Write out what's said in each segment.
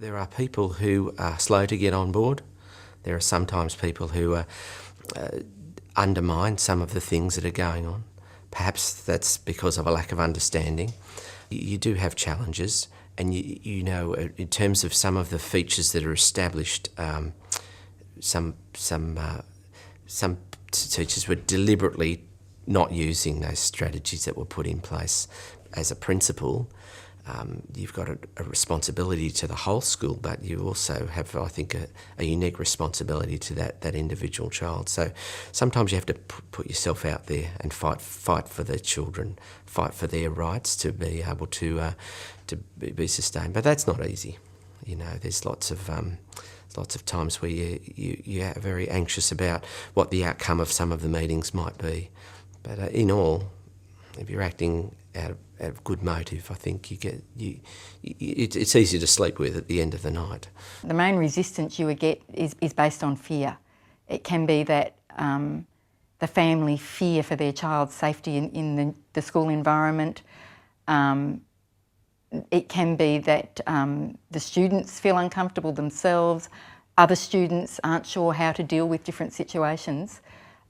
There are people who are slow to get on board. There are sometimes people who undermine some of the things that are going on. Perhaps that's because of a lack of understanding. You do have challenges, and you know, in terms of some of the features that are established, some teachers were deliberately not using those strategies that were put in place. As a principal, you've got a responsibility to the whole school, but you also have, I think, a unique responsibility to that individual child. So sometimes you have to put yourself out there and fight for the children, fight for their rights to be able to be sustained. But that's not easy. You know, there's lots of times where you are very anxious about what the outcome of some of the meetings might be. But in all, if you're acting out of good motive, I think it's easy to sleep with at the end of the night. The main resistance you would get is based on fear. It can be that the family fear for their child's safety in the school environment. It can be that the students feel uncomfortable themselves. Other students aren't sure how to deal with different situations.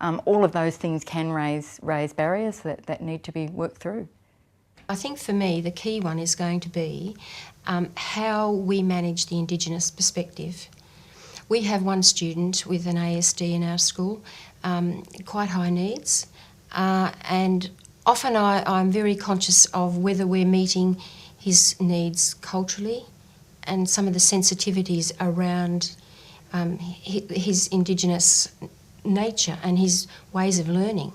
All of those things can raise barriers that need to be worked through. I think for me the key one is going to be how we manage the Indigenous perspective. We have one student with an ASD in our school, quite high needs, and often I'm very conscious of whether we're meeting his needs culturally and some of the sensitivities around his Indigenous nature and his ways of learning.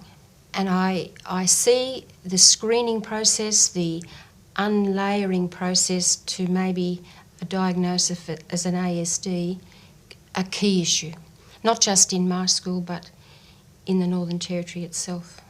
And I see the screening process, the unlayering process to maybe a diagnosis as an ASD, a key issue, not just in my school but in the Northern Territory itself.